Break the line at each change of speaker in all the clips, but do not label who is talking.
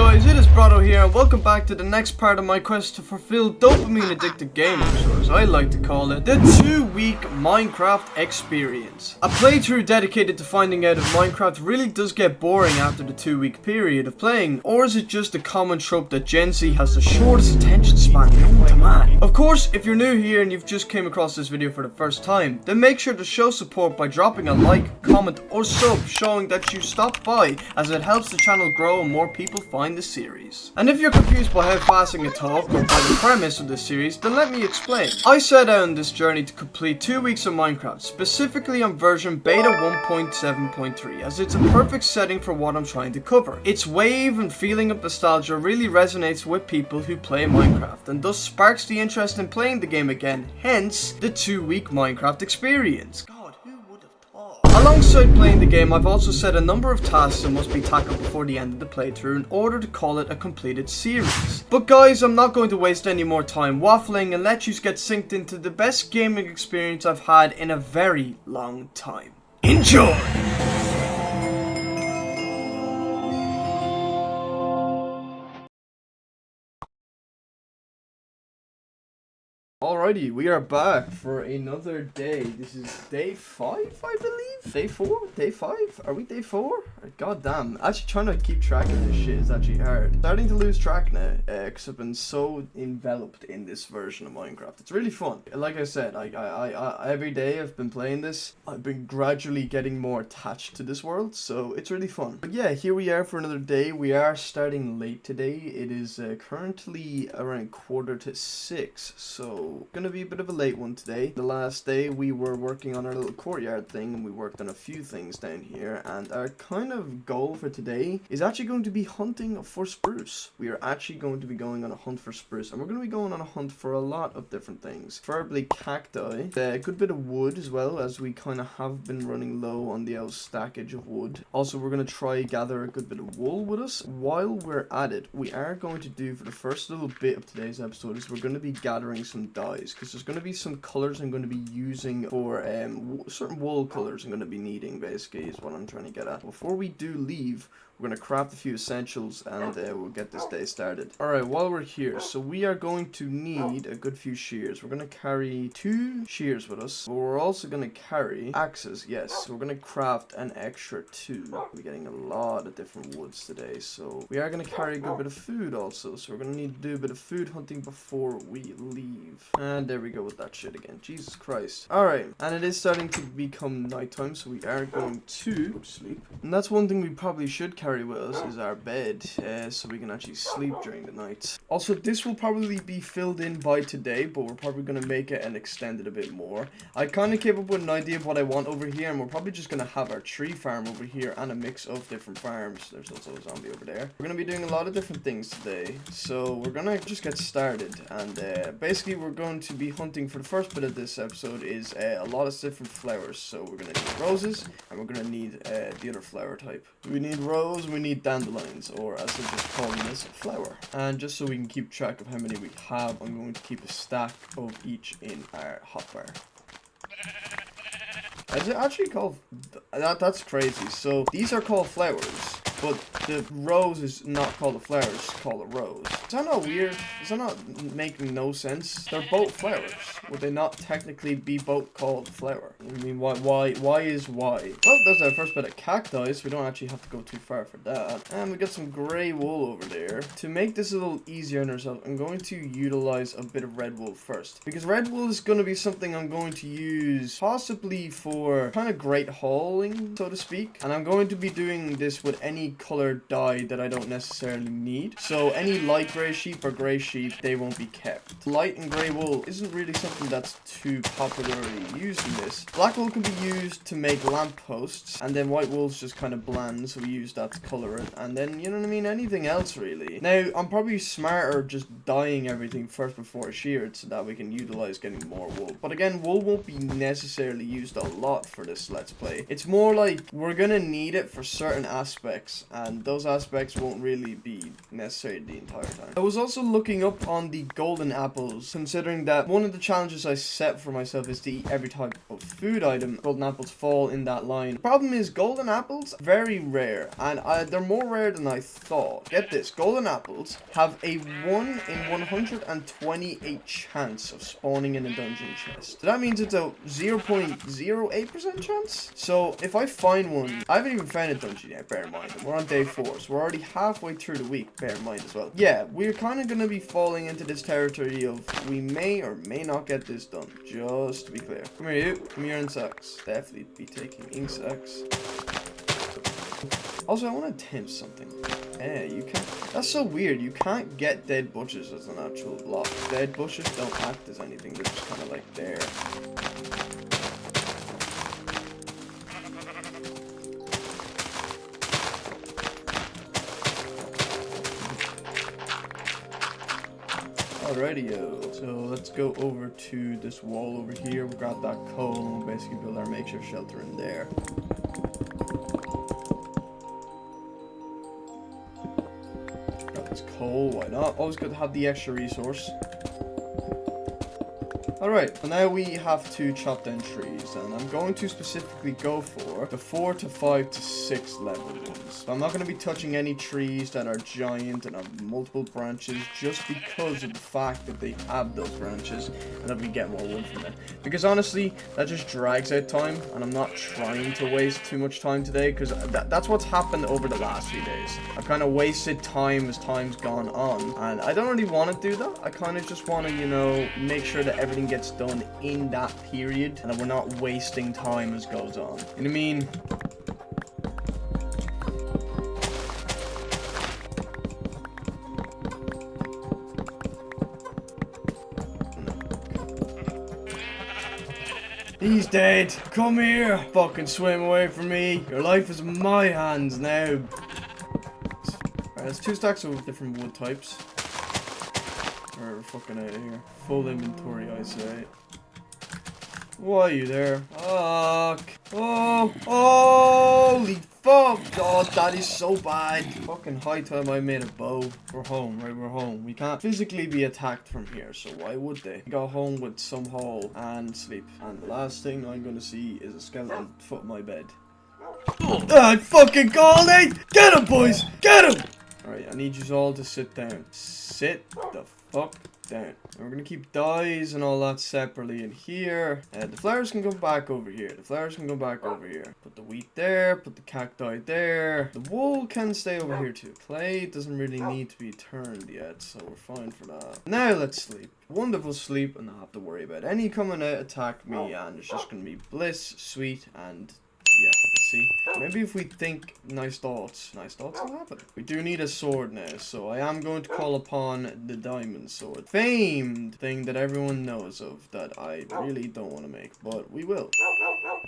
guys, it is Brodo here and welcome back to the next part of my quest to fulfill dopamine addicted gamers, or as I like to call it, the 2-week Minecraft experience. A playthrough dedicated to finding out if Minecraft really does get boring after the 2-week period of playing, or is it just a common trope that Gen Z has the shortest attention span known to man. Of course, if you're new here and you've just came across this video for the first time, then make sure to show support by dropping a like, comment or sub showing that you stopped by, as it helps the channel grow and more people find the series. And if you're confused by how fast I can talk or by the premise of this series, then let me explain. I set out on this journey to complete 2 weeks of Minecraft, specifically on version beta 1.7.3, as it's a perfect setting for what I'm trying to cover. Its wave and feeling of nostalgia really resonates with people who play Minecraft, and thus sparks the interest in playing the game again, hence the 2-week Minecraft experience. Alongside playing the game, I've also set a number of tasks that must be tackled before the end of the playthrough in order to call it a completed series. But guys, I'm not going to waste any more time waffling and let you get synced into the best gaming experience I've had in a very long time. Enjoy! Alrighty, we are back for another day. This is day 5, I believe? Day 4? Day 5? Are we day 4? God damn. Actually trying to keep track of this shit is actually hard. Starting to lose track now, because I've been so enveloped in this version of Minecraft. It's really fun. Like I said, I every day I've been playing this, I've been gradually getting more attached to this world, so it's really fun. But yeah, here we are for another day. We are starting late today. It is currently around 5:45, so gonna be a bit of a late one today. The last day we were working on our little courtyard thing, and we worked on a few things down here, and our kind of goal for today is actually going to be hunting for spruce. We are actually going to be going on a hunt for spruce, and we're going to be going on a hunt for a lot of different things, preferably cacti, a good bit of wood as well, as we kind of have been running low on the old stackage of wood. Also, we're going to try gather a good bit of wool with us. While we're at it, we are going to do, for the first little bit of today's episode, is we're going to be gathering some dyes, because there's going to be some colors I'm going to be using for certain wool colors I'm going to be needing, basically, is what I'm trying to get at. Before we do leave, we're going to craft a few essentials and we'll get this day started. Alright, while we're here, so we are going to need a good few shears. We're going to carry 2 shears with us, but we're also going to carry axes. Yes, we're going to craft an extra 2. We're getting a lot of different woods today, so we are going to carry a good bit of food also, so we're going to need to do a bit of food hunting before we leave. And there we go with that shit again. Jesus Christ. Alright, and it is starting to become nighttime, so we are going to sleep. And that's one thing we probably should carry with us, is our bed, so we can actually sleep during the night. Also, this will probably be filled in by today, but we're probably going to make it and extend it a bit more. I kind of came up with an idea of what I want over here, and we're probably just going to have our tree farm over here and a mix of different farms. There's also a zombie over there. We're going to be doing a lot of different things today, so we're going to just get started. And basically, we're going to be hunting for the first bit of this episode is a lot of different flowers. So we're going to need roses, and we're going to need the other flower type. We need rose, we need dandelions, or as I just call them, this flower. And just so we can keep track of how many we have, I'm going to keep a stack of each in our hotbar. Is it actually called that's crazy. So these are called flowers, but the rose is not called a flower, it's called a rose. Is that not weird? Is that not making no sense? They're both flowers. Would they not technically be both called flower? I mean, why is why? Well, there's our first bit of cacti, so we don't actually have to go too far for that. And we got some grey wool over there. To make this a little easier on ourselves, I'm going to utilize a bit of red wool first, because red wool is going to be something I'm going to use possibly for kind of great hauling, so to speak. And I'm going to be doing this with any color dye that I don't necessarily need. So any light grey sheep or grey sheep, they won't be kept. Light and grey wool isn't really something that's too popularly used in this. Black wool can be used to make lampposts, and then white wool's just kind of bland, so we use that to color it. And then, you know what I mean, anything else really. Now, I'm probably smarter just dyeing everything first before I shear it, so that we can utilize getting more wool. But again, wool won't be necessarily used a lot for this Let's Play. It's more like we're gonna need it for certain aspects aspects, and those aspects won't really be necessary the entire time. I was also looking up on the golden apples, considering that one of the challenges I set for myself is to eat every type of food item. Golden apples fall in that line. The problem is golden apples, very rare, and they're more rare than I thought. Get this, golden apples have a 1 in 128 chance of spawning in a dungeon chest. So that means it's a 0.08% chance. So if I find one, I haven't even found a dungeon yet, bear in mind, and we're on day 4, so we're already halfway through the week, bear in mind as well. Yeah, we're kind of going to be falling into this territory of we may or may not get this done, just to be clear. Come here, you. Come here, insects. Definitely be taking insects. Also, I want to attempt something. Yeah, you can't. That's so weird. You can't get dead bushes as an actual block. Dead bushes don't act as anything. They're just kind of like there. Alrighty-o. So let's go over to this wall over here. We'll grab that coal and we'll basically build our makeshift shelter in there. Grab this coal, why not? Always good to have the extra resource. Alright, so now we have to chop down trees, and I'm going to specifically go for the 4 to 5 to 6 level ones. So I'm not going to be touching any trees that are giant and have multiple branches, just because of the fact that they have those branches and that we get more wood from it. Because honestly, that just drags out time, and I'm not trying to waste too much time today, because that's what's happened over the last few days. I've kind of wasted time as time's gone on, and I don't really want to do that. I kind of just want to, you know, make sure that everything gets done in that period and that we're not wasting time as goes on. You know what I mean? He's dead. Come here. Fucking swim away from me. Your life is in my hands now. Alright, there's 2 stacks of different wood types. We're fucking out of here. Full inventory, I say. Why are you there? Fuck. Oh. Holy fuck. God, that is so bad. Fucking high time I made a bow. We're home, right? We're home. We can't physically be attacked from here, so why would they? Go home with some haul and sleep. And the last thing I'm gonna see is a skeleton foot my bed. I fucking called it! Get him, boys! Get him! Alright, I need you all to sit down. Sit the fuck down. And we're gonna keep dyes and all that separately in here. The flowers can go back over here. The flowers can go back over here. Put the wheat there. Put the cacti there. The wool can stay over here too. Clay doesn't really need to be turned yet, so we're fine for that. Now let's sleep. Wonderful sleep and not have to worry about any coming out attack me, and it's just gonna be bliss, sweet, and yeah, see. Maybe if we think nice thoughts will happen. We do need a sword now, so I am going to call upon the diamond sword. Famed thing that everyone knows of that I really don't want to make, but we will.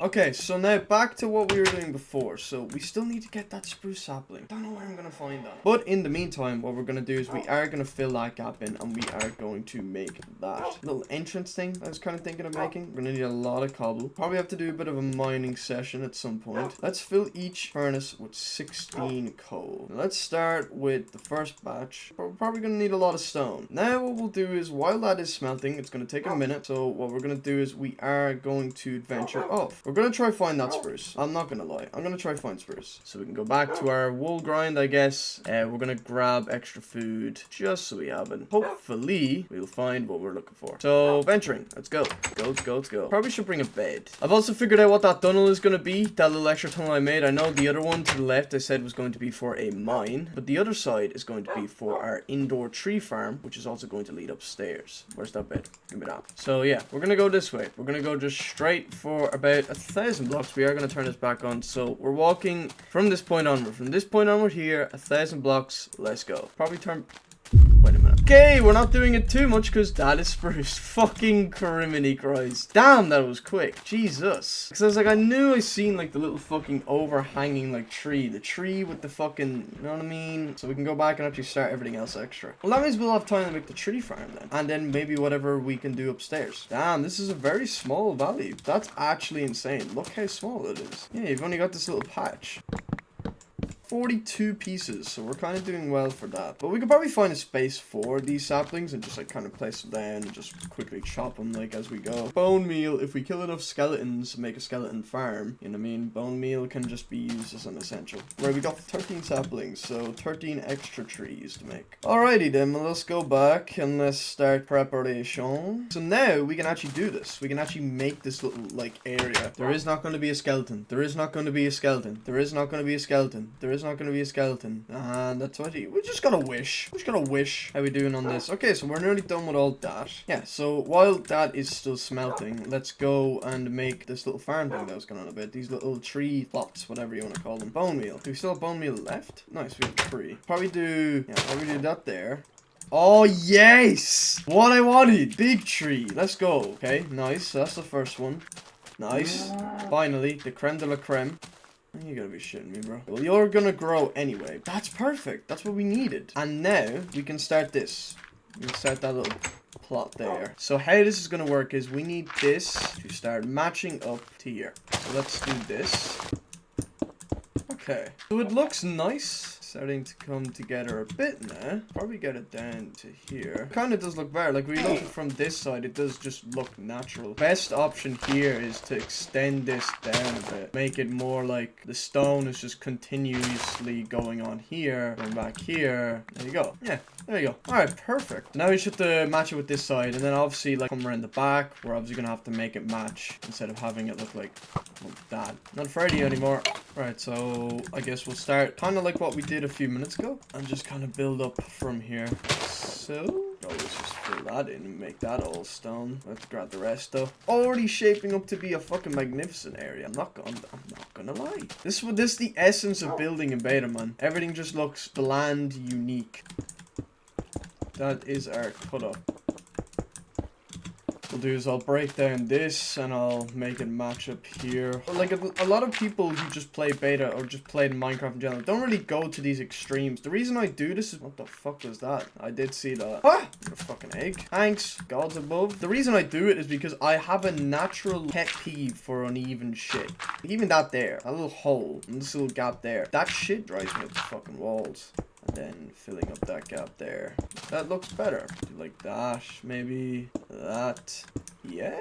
Okay, so now back to what we were doing before. So we still need to get that spruce sapling. Don't know where I'm going to find that. But in the meantime, what we're going to do is we are going to fill that gap in, and we are going to make that little entrance thing I was kind of thinking of making. We're going to need a lot of cobble. Probably have to do a bit of a mining session at some point. Let's fill each furnace with 16 coal. Now let's start with the first batch. We're probably going to need a lot of stone. Now what we'll do is, while that is smelting, it's going to take a minute. So what we're going to do is we are going to venture off. We're going to try find that spruce. I'm not going to lie. I'm going to try find spruce. So we can go back to our wool grind, I guess. We're going to grab extra food just so we have it. Hopefully we'll find what we're looking for. So venturing. Let's go. Let's go. Probably should bring a bed. I've also figured out what that tunnel is going to be. That little extra tunnel I made. I know the other one to the left I said was going to be for a mine, but the other side is going to be for our indoor tree farm, which is also going to lead upstairs. Where's that bed? Give me that. So yeah, we're gonna go this way. We're gonna go just straight for about 1,000 blocks. We are gonna turn this back on. So we're walking from this point onward. From this point onward here, 1,000 blocks. Let's go. Probably turn. Wait a minute. Okay, we're not doing it too much because that is spruce. Fucking criminy Christ. Damn, that was quick. Jesus. Because I was like, I knew I seen like the little fucking overhanging like tree. The tree with the fucking, you know what I mean? So we can go back and actually start everything else extra. Well, that means we'll have time to make the tree farm then. And then maybe whatever we can do upstairs. Damn, this is a very small valley. That's actually insane. Look how small it is. Yeah, you've only got this little patch. 42 pieces, so we're kind of doing well for that. But we could probably find a space for these saplings and just like kind of place them down and just quickly chop them like as we go. Bone meal, if we kill enough skeletons to make a skeleton farm, you know what I mean? Bone meal can just be used as an essential. Right, we got 13 saplings, so 13 extra trees to make. Alrighty then, well, let's go back and let's start preparation. So now we can actually do this. We can actually make this little like area. There is not going to be a skeleton. There is not going to be a skeleton. There is not going to be a skeleton. There is not going to be a skeleton. And that's what we just gotta wish. We just gotta wish. How we doing on this? Okay, so we're nearly done with all that. Yeah, so while that is still smelting, let's go and make this little farm thing that was going on a bit. These little tree plots, whatever you want to call them. Bone meal. Do we still have bone meal left? Nice, we have 3. Probably do that there. Oh, yes! What I wanted! Big tree. Let's go. Okay, nice. So that's the first one. Nice. Finally, the creme de la creme. You gotta be shitting me, bro. Well, you're gonna grow anyway. That's perfect. That's what we needed. And now, we can start this. We can start that little plot there. So how this is gonna work is we need this to start matching up to here. So let's do this. Okay. So it looks nice. Starting to come together a bit now. Probably get it down to here. Kind of does look better. Like, we look from this side, it does just look natural. Best option here is to extend this down a bit. Make it more like the stone is just continuously going on here. Going back here. There you go. Yeah, there you go. Alright, perfect. Now we just have to match it with this side. And then obviously, like, come around the back. We're obviously going to have to make it match. Instead of having it look like that. Not afraid of you anymore. Right, so I guess we'll start kind of like what we did a few minutes ago and just kind of build up from here. So let's just fill that in and make that all stone. Let's grab the rest though. Already shaping up to be a fucking magnificent area. I'm not gonna lie. This is the essence of building in beta, man. Everything just looks bland, unique. That is our cutoff. What I'll do is I'll break down this and I'll make it match up here. But like a lot of people who just play beta or just play Minecraft in general don't really go to these extremes. The reason I do this is, what the fuck was that? I did see that. Ah! A fucking egg. Thanks, gods above. The reason I do it is because I have a natural pet peeve for uneven shit. Even that there, a little hole and this little gap there. That shit drives me up the fucking walls. And then filling up that gap there. That looks better. Do like that, maybe that. Yeah,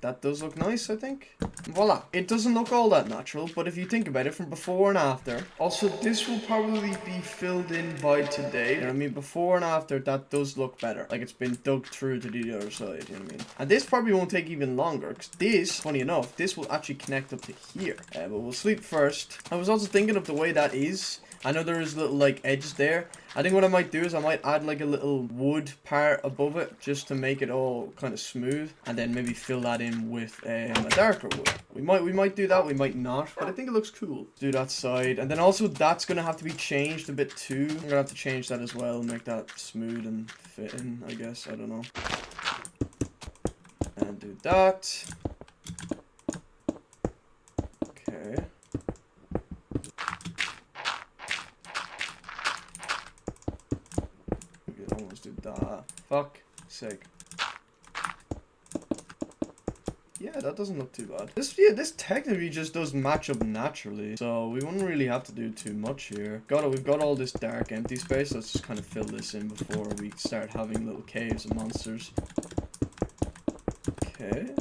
that does look nice, I think. Voila. It doesn't look all that natural, but if you think about it from before and after. Also, this will probably be filled in by today. You know what I mean? Before and after, that does look better. Like it's been dug through to the other side, you know what I mean? And this probably won't take even longer, because this, funny enough, this will actually connect up to here. But we'll sleep first. I was also thinking of the way that is. I know there is little like edges there. I think what I might do is I might add like a little wood part above it just to make it all kind of smooth, and then maybe fill that in with a darker wood. We might do that, we might not, but I think it looks cool. Do that side, and then also that's gonna have to be changed a bit too. I'm gonna have to change that as well, make that smooth and fit in, I guess. I don't know. And do that. Okay. Fuck sake. Yeah, that doesn't look too bad. This technically just does match up naturally, so we wouldn't really have to do too much here. We've got all this dark empty space. Let's just kind of fill this in before we start having little caves and monsters. Okay.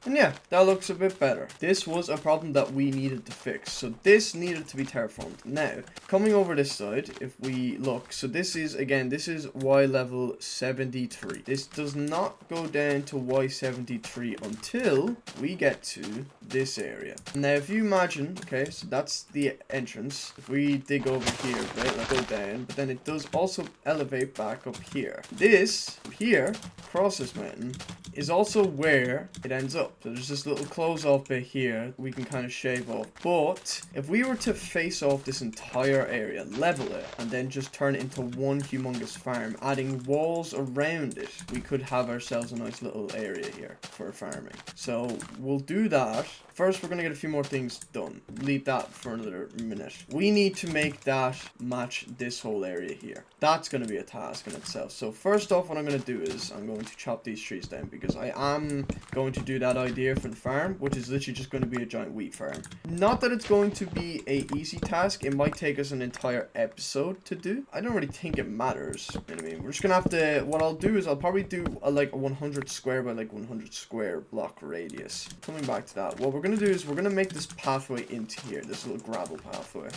And yeah, that looks a bit better. This was a problem that we needed to fix. So this needed to be terraformed. Now, coming over this side, if we look, so this is, again, this is Y level 73. This does not go down to Y73 until we get to this area. Now, if you imagine, okay, so that's the entrance. If we dig over here, right, let's go down, but then it does also elevate back up here. This, here, across this mountain, is also where it ends up. So there's this little close off bit here we can kind of shave off. But if we were to face off this entire area, level it, and then just turn it into one humongous farm, adding walls around it, we could have ourselves a nice little area here for farming. So we'll do that first we're gonna get a few more things done. Leave that for another minute. We need to make that match this whole area here. That's gonna be a task in itself. So first off, what I'm gonna do is I'm going to chop these trees down because I am going to do that idea for the farm, which is literally just going to be a giant wheat farm. Not that it's going to be a easy task. It might take us an entire episode to do. I don't really think it matters. You know what I mean? We're just gonna have to, what I'll do is I'll probably do like a 100 square by like 100 square block radius. Coming back to that, what we're gonna do is we're gonna make this pathway into here, this little gravel pathway.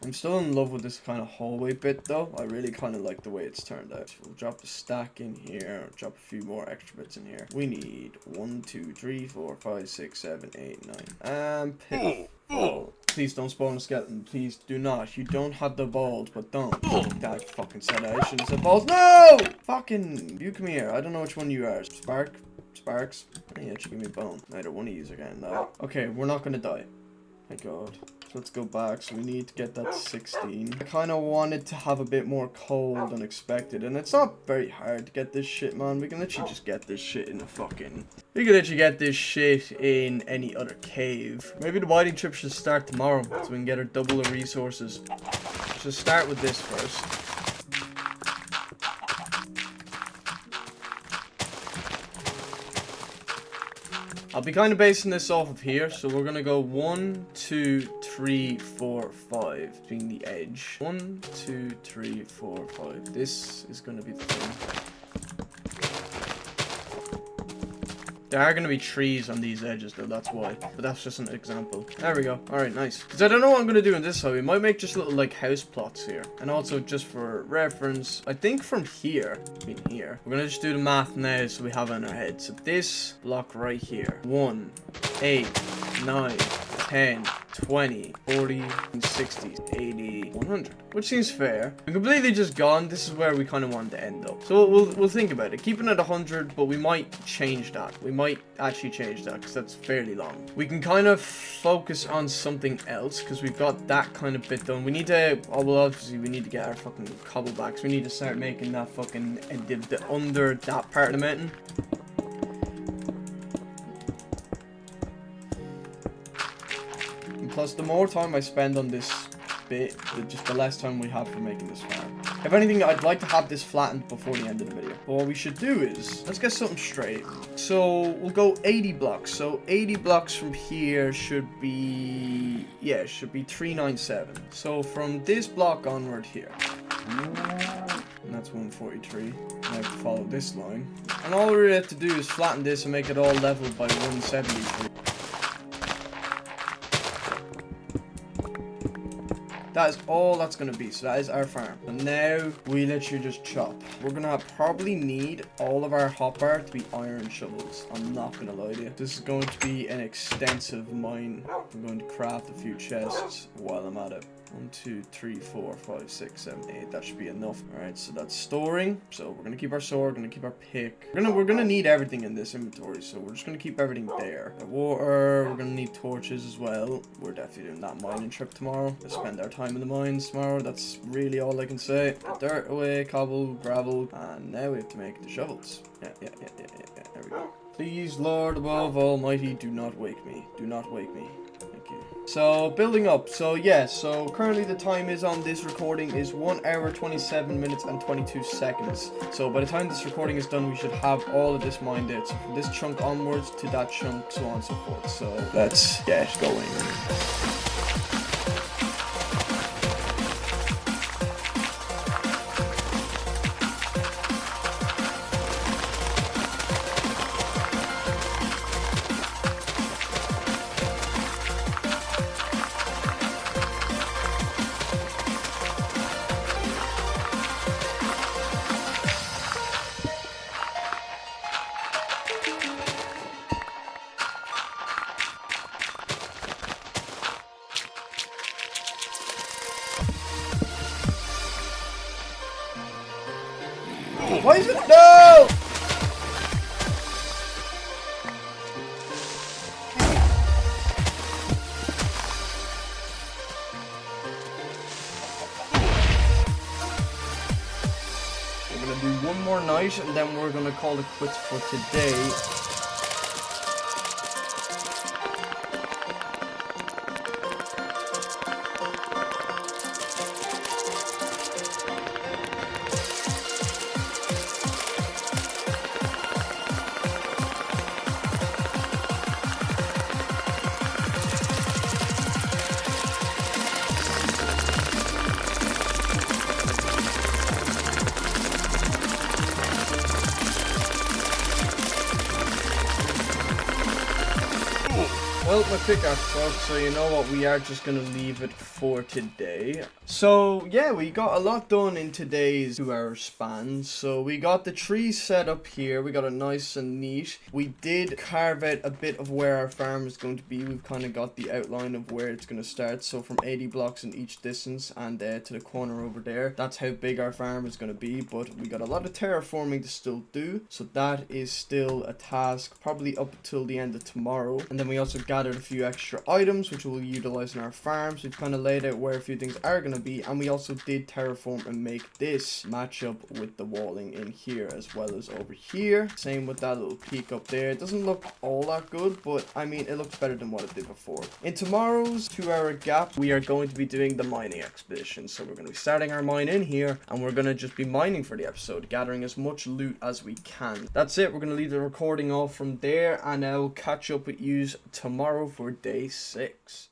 I'm still in love with this kind of hallway bit though. I really kind of like the way it's turned out. We'll drop a stack in here, drop a few more extra bits in here. We need 1, 2, 3, 4, 5, 6, 7, 8, 9. And pick. Oh, please don't spawn a skeleton. Please do not. You don't have the balls, but don't. That fucking said I shouldn't have said balls. No! Fucking, you come here. I don't know which one you are. Sparks? Yeah, should give me a bone. Neither one of you are getting that. Okay, we're not gonna die. Thank God. So let's go back. So we need to get that 16. I kind of wanted to have a bit more coal than expected. And it's not very hard to get this shit, man. We can literally just get this shit in the fucking... We can literally get this shit in any other cave. Maybe the whiting trip should start tomorrow so we can get our double the resources. So start with this first. I'll be kind of basing this off of here, so we're gonna go 1, 2, 3, 4, 5 being the edge. 1, 2, 3, 4, 5. This is gonna be the thing. There are going to be trees on these edges though, that's why. But that's just an example. There we go. Alright, nice. Because I don't know what I'm going to do in this hobby. We might make just little like house plots here. And also just for reference, I think from here, we're going to just do the math now so we have it in our head. So this block right here. 1, 8, 9, 10, 20, 40, 60, 80, 100. Which seems fair. We're completely just gone. This is where we kind of want to end up. So we'll think about it. Keeping it 100, but we might change that. We might actually change that because that's fairly long. We can kind of focus on something else because we've got that kind of bit done. We need to, oh, well, obviously we need to get our fucking cobblebacks. We need to start making that fucking, the under that part of the mountain. Plus, the more time I spend on this bit, just the less time we have for making this farm. If anything, I'd like to have this flattened before the end of the video. But what we should do is, let's get something straight. So, we'll go 80 blocks. So, 80 blocks from here should be, yeah, should be 397. So, from this block onward here. And that's 143. I have to follow this line. And all we really have to do is flatten this and make it all level by 173. That is all that's going to be. So that is our farm. And now we literally just chop. We're going to probably need all of our hotbar to be iron shovels. I'm not going to lie to you. This is going to be an extensive mine. I'm going to craft a few chests while I'm at it. 1, 2, 3, 4, 5, 6, 7, 8. That should be enough. Alright, so that's storing. So we're gonna keep our sword, gonna keep our pick. We're gonna need everything in this inventory, so we're just gonna keep everything there. The water, we're gonna need torches as well. We're definitely doing that mining trip tomorrow. We'll spend our time in the mines tomorrow. That's really all I can say. Put dirt away, cobble, gravel, and now we have to make the shovels. Yeah. There we go. Please, Lord above Almighty, do not wake me. Do not wake me. So building up, so yeah, so currently the time is on this recording is 1 hour 27 minutes and 22 seconds. So by the time this recording is done, we should have all of this mined out. So from this chunk onwards to that chunk, so on and so forth. So let's get going. Why is it? No! We're gonna do one more night and then we're gonna call it quits for today. Well, my pickaxe broke, so you know what, we are just gonna leave it for today. So yeah, we got a lot done in today's 2-hour span. So we got the trees set up here, we got it nice and neat. We did carve out a bit of where our farm is going to be. We've kind of got the outline of where it's going to start, so from 80 blocks in each distance and to the corner over there, that's how big our farm is going to be. But we got a lot of terraforming to still do, so that is still a task probably up until the end of tomorrow. And then we also gathered a few extra items which we'll utilize in our farms. We've kind of laid out where a few things are going to be, and we also did terraform and make this match up with the walling in here as well as over here. Same with that little peak up there. It doesn't look all that good, but I mean, it looks better than what it did before. In tomorrow's 2-hour gap, we are going to be doing the mining expedition. So we're going to be starting our mine in here, and we're going to just be mining for the episode, gathering as much loot as we can. That's it. We're going to leave the recording off from there, and I'll catch up with you tomorrow for day 6.